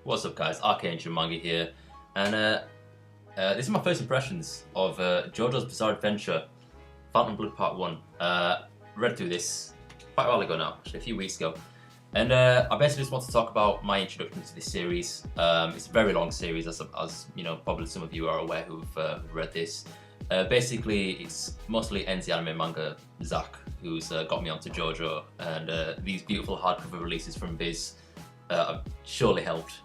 What's up guys, ArchAngel Manga here, and this is my first impressions of Jojo's Bizarre Adventure, Phantom Blood Part 1. Read through this quite a while ago now, actually a few weeks ago, and I basically just want to talk about my introduction to this series. It's a very long series, as you know, probably some of you are aware who've read this. Basically, it's mostly NZ anime manga Zach who's got me onto Jojo, and these beautiful hardcover releases from Viz surely helped.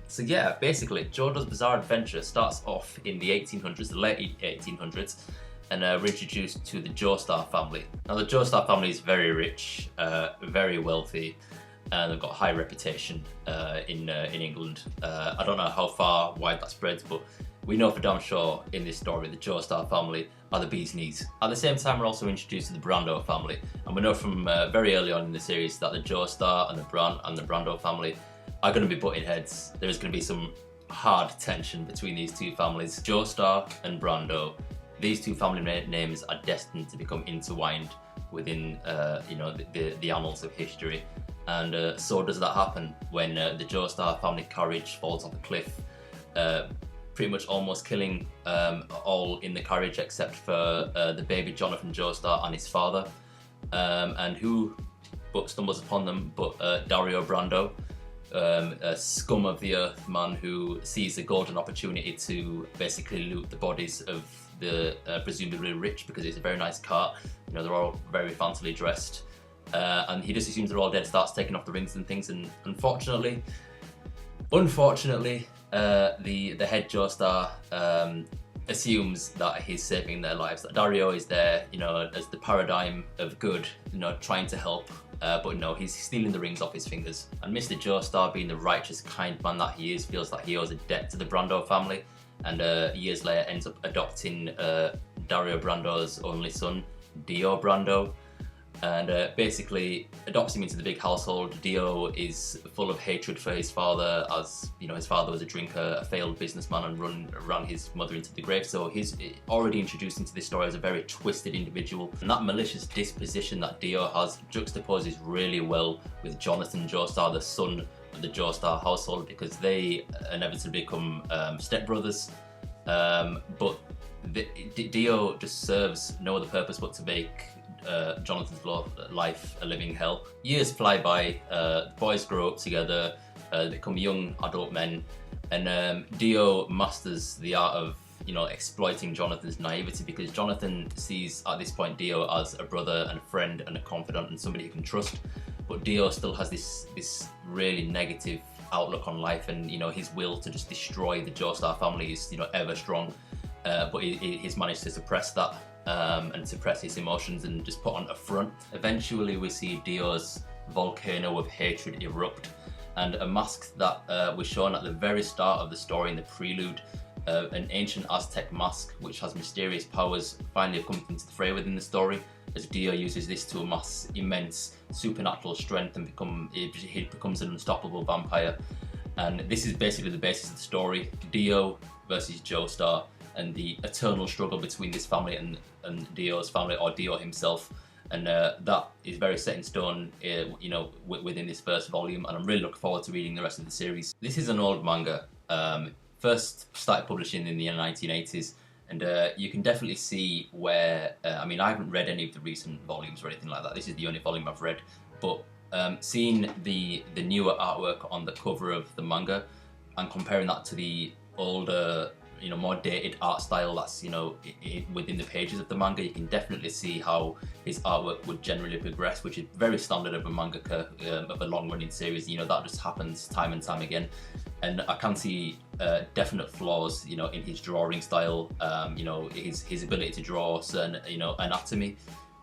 So yeah, basically, Jojo's Bizarre Adventure starts off in the 1800s, the late 1800s, and we're introduced to the Joestar family. Now, the Joestar family is very rich, very wealthy, and they've got a high reputation in England. I don't know how far wide that spreads, but we know for damn sure in this story the Joestar family are the bee's knees. At the same time, we're also introduced to the Brando family, and we know from very early on in the series that the Joestar and the Brando family are going to be butting heads. There's going to be some hard tension between these two families. Joestar and Brando, these two family names are destined to become intertwined within you know, the annals of history, and so does that happen when the Joestar family carriage falls off a cliff, pretty much almost killing all in the carriage except for the baby Jonathan Joestar and his father, and who but stumbles upon them but Dario Brando, a scum of the earth man who sees a golden opportunity to basically loot the bodies of the presumably rich, because it's a very nice cart. You know, they're all very fancily dressed, and he just assumes they're all dead, starts taking off the rings and things, and unfortunately, the head Joestar assumes that he's saving their lives, that Dario is there, you know, as the paradigm of good, you know, trying to help, but no, he's stealing the rings off his fingers. And Mr. Joestar, being the righteous, kind man that he is, feels that he owes a debt to the Brando family, and years later ends up adopting Dario Brando's only son, Dio Brando, and basically adopts him into the big household. Dio is full of hatred for his father, as you know, his father was a drinker, a failed businessman, and ran his mother into the grave. So he's already introduced into this story as a very twisted individual, and that malicious disposition that Dio has juxtaposes really well with Jonathan Joestar, the son of the Joestar household, because they inevitably become stepbrothers. But Dio just serves no other purpose but to make Jonathan's life a living hell. Years fly by, the boys grow up together, they become young adult men, and Dio masters the art of, you know, exploiting Jonathan's naivety, because Jonathan sees at this point Dio as a brother and a friend and a confidant and somebody he can trust, but Dio still has this really negative outlook on life, and you know, his will to just destroy the Joestar family is, you know, ever strong, but he's managed to suppress that. And suppress his emotions and just put on a front. Eventually we see Dio's volcano of hatred erupt, and a mask that was shown at the very start of the story in the prelude, an ancient Aztec mask which has mysterious powers, finally comes into the fray within the story, as Dio uses this to amass immense supernatural strength and he becomes an unstoppable vampire. And this is basically the basis of the story: Dio versus Joestar, and the eternal struggle between this family and Dio's family, or Dio himself, and that is very set in stone, you know, within this first volume, and I'm really looking forward to reading the rest of the series. This is an old manga, first started publishing in the 1980s, and you can definitely see where, I mean, I haven't read any of the recent volumes or anything like that, this is the only volume I've read, but seeing the newer artwork on the cover of the manga and comparing that to the older, you know, more dated art style that's, you know, within the pages of the manga, you can definitely see how his artwork would generally progress, which is very standard of a mangaka of a long-running series. You know, that just happens time and time again, and I can see definite flaws, you know, in his drawing style. You know, his ability to draw certain, you know, anatomy,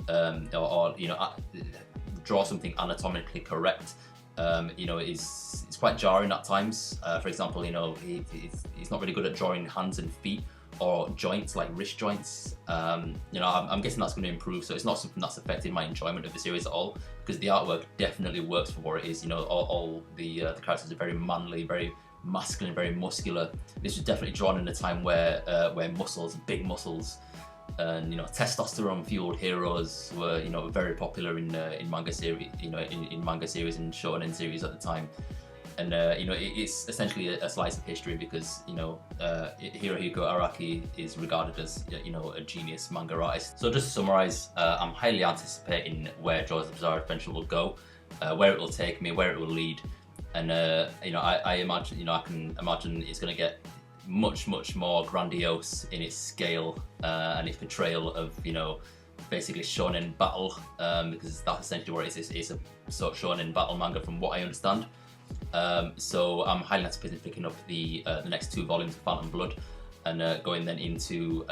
or you know, draw something anatomically correct. You know, it's quite jarring at times. For example, you know, he's not really good at drawing hands and feet or joints like wrist joints. You know, I'm guessing that's going to improve, so it's not something that's affected my enjoyment of the series at all, because the artwork definitely works for what it is. You know, all the characters are very manly, very masculine, very muscular. This was definitely drawn in a time where muscles, big muscles, and you know, testosterone fueled heroes were, you know, very popular in manga series, you know, in manga series and shonen series at the time. And you know, it's essentially a slice of history because, you know, Hirohiko Araki is regarded as, you know, a genius manga artist. So just to summarize, I'm highly anticipating where JoJo's Bizarre Adventure will go, where it will take me, where it will lead, and you know, I imagine, you know, I can imagine it's going to get much more grandiose in its scale and its portrayal of, you know, basically shonen battle, because that's essentially what it is. It's a sort of shonen battle manga from what I understand. So I'm highly anticipating picking up the next 2 volumes of Phantom Blood and going then into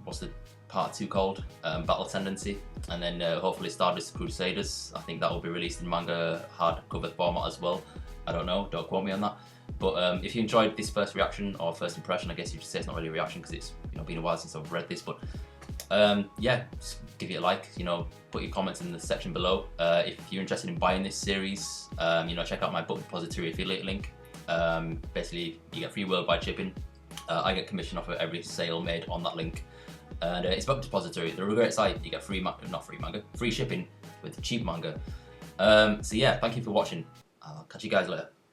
what's the part 2 called, Battle Tendency, and then hopefully Stardust Crusaders. I think that will be released in manga hardcover format as well. I don't know, don't quote me on that. But if you enjoyed this first reaction or first impression, I guess you should say it's not really a reaction because it's, you know, been a while since I've read this. But yeah, just give it a like, you know, put your comments in the section below. If you're interested in buying this series, you know, check out my book depository affiliate link. Basically, you get free worldwide shipping. I get commission off of every sale made on that link. And it's book depository, the great site. You get free shipping with cheap manga. So yeah, thank you for watching. I'll catch you guys later.